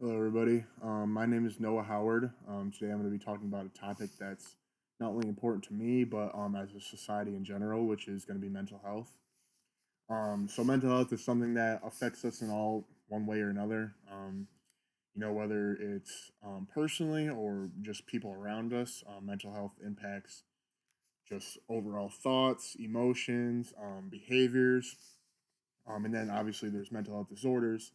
Hello, everybody. My name is Noah Howard. Today, I'm going to be talking about a topic that's not only important to me, but as a society in general, which is going to be mental health. So, mental health is something that affects us in all one way or another. Whether it's personally or just people around us, mental health impacts just overall thoughts, emotions, behaviors, and then obviously there's mental health disorders,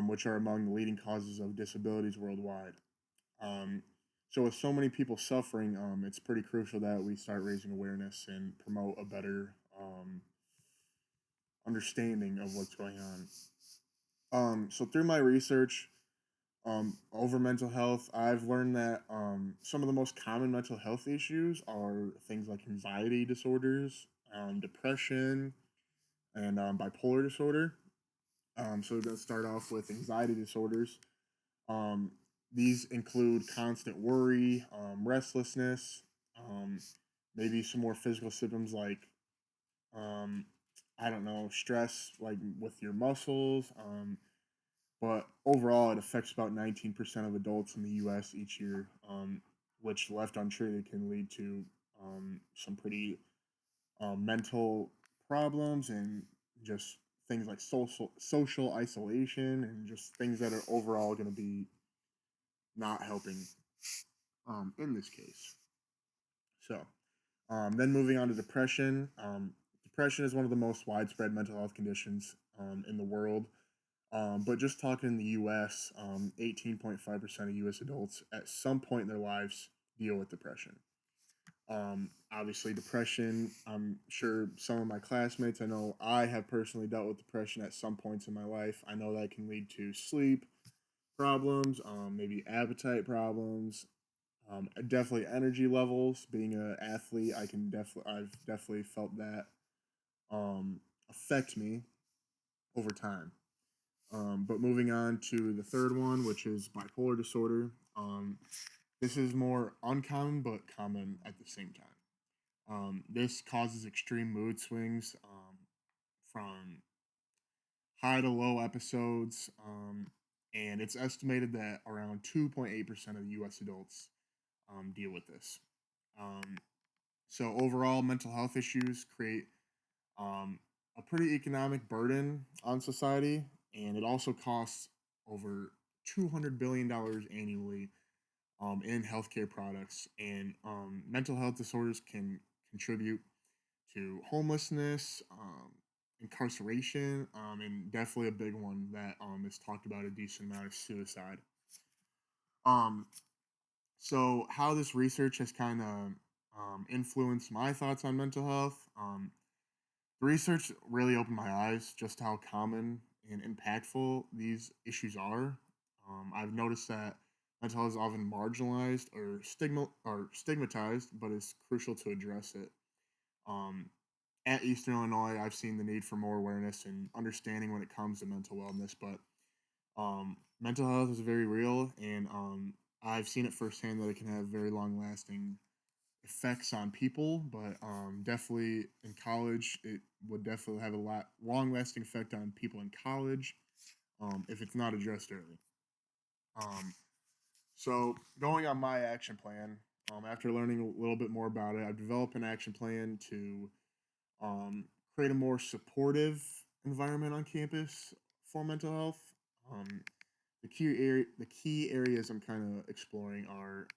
which are among the leading causes of disabilities worldwide. Um, so with so many people suffering, it's pretty crucial that we start raising awareness and promote a better understanding of what's going on. So through my research over mental health, I've learned that some of the most common mental health issues are things like anxiety disorders, depression, and bipolar disorder. So we're going to start off with anxiety disorders. Um, these include constant worry, restlessness, um, maybe some more physical symptoms like, um, I don't know, stress, like with your muscles. But overall, it affects about 19% of adults in the U.S. each year, which left untreated can lead to some pretty mental problems and just things like social isolation and just things that are overall going to be not helping in this case. So, then moving on to depression. Depression is one of the most widespread mental health conditions in the world. But just talking in the US, 18.5% of US adults at some point in their lives deal with depression. Obviously, depression, I'm sure some of my classmates, I know I have personally dealt with depression at some points in my life. I know that can lead to sleep problems, maybe appetite problems, definitely energy levels. Being an athlete, I've definitely felt that affect me over time. But moving on to the third one, which is bipolar disorder. This is more uncommon but common at the same time. This causes extreme mood swings from high to low episodes, and it's estimated that around 2.8% of U.S. adults deal with this. Um, So overall, mental health issues create um, a pretty economic burden on society, and it also costs over $200 billion annually in healthcare products. And mental health disorders can contribute to homelessness, incarceration, and definitely a big one that is talked about a decent amount of suicide. Um, so how this research has kind of influenced my thoughts on mental health. The research really opened my eyes just how common and impactful these issues are. I've noticed that mental health is often marginalized or stigmatized, but it's crucial to address it. Um, at Eastern Illinois, I've seen the need for more awareness and understanding when it comes to mental wellness, but mental health is very real, and I've seen it firsthand that it can have very long lasting effects on people, but definitely in college, it would definitely have a lot long lasting effect on people in college if it's not addressed early. Um, so going on my action plan, after learning a little bit more about it, I've developed an action plan to um, create a more supportive environment on campus for mental health. Um, the key areas I'm kind of exploring are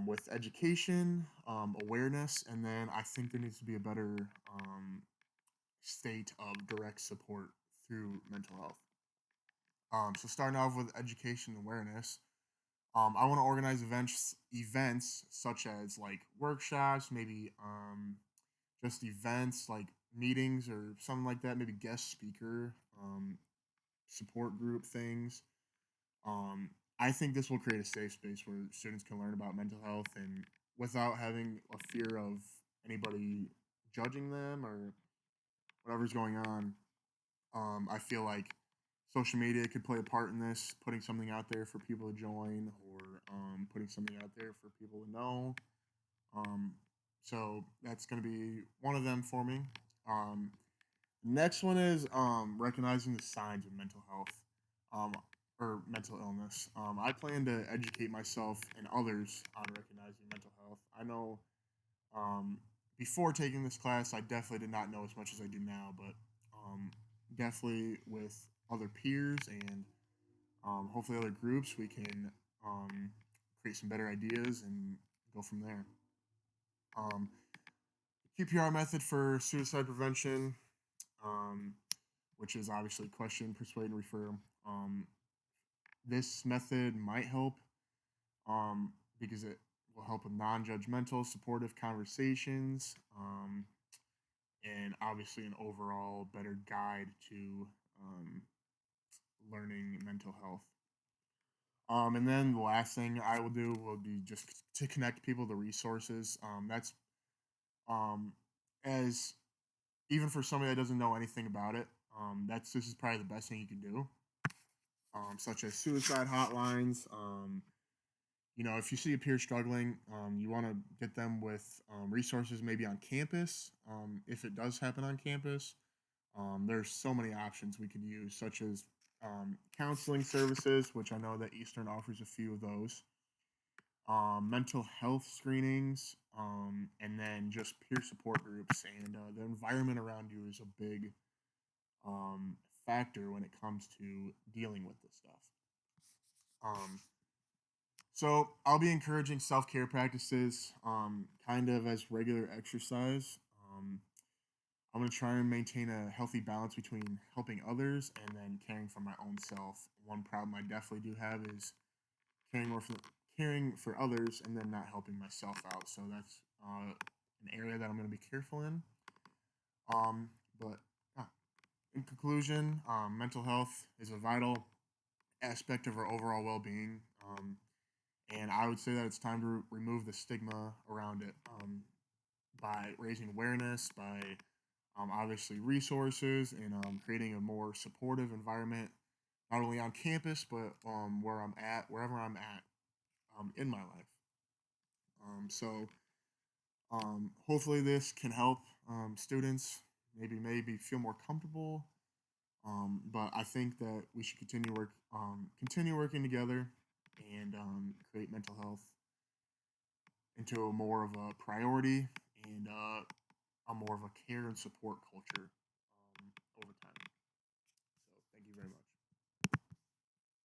with education, awareness, and then I think there needs to be a better state of direct support through mental health. So starting off with education and awareness, I want to organize events such as like workshops, maybe just events like meetings or something like that, maybe guest speaker, support group things. Um, I think this will create a safe space where students can learn about mental health and without having a fear of anybody judging them or whatever's going on. I feel like social media could play a part in this, putting something out there for people to join or putting something out there for people to know. Um, so that's going to be one of them for me. Next one is recognizing the signs of mental health. um, or mental illness. I plan to educate myself and others on recognizing mental health. I know um, before taking this class, I definitely did not know as much as I do now, but um, definitely with other peers and hopefully other groups, we can create some better ideas and go from there. Um, QPR method for suicide prevention, um, which is obviously question, persuade, and refer. Um, this method might help because it will help with non-judgmental, supportive conversations, and obviously an overall better guide to um, learning mental health. And then the last thing I will do will be just to connect people to resources. That's um, as even for somebody that doesn't know anything about it. This is probably the best thing you can do. Such as suicide hotlines. If you see a peer struggling, you want to get them with resources maybe on campus. If it does happen on campus, there's so many options we could use, such as counseling services, which I know that Eastern offers a few of those, mental health screenings, and then just peer support groups. And the environment around you is a big um, factor when it comes to dealing with this stuff. Um, so I'll be encouraging self care practices, kind of as regular exercise. I'm gonna try and maintain a healthy balance between helping others and then caring for my own self. One problem I definitely do have is caring more for caring for others and then not helping myself out. So that's an area that I'm gonna be careful in. But in conclusion, mental health is a vital aspect of our overall well-being. And I would say that it's time to remove the stigma around it by raising awareness, by obviously resources, and creating a more supportive environment, not only on campus but wherever I'm at in my life. So hopefully this can help students maybe feel more comfortable. But I think that we should continue working together and create mental health into a more of a priority and a more of a care and support culture over time.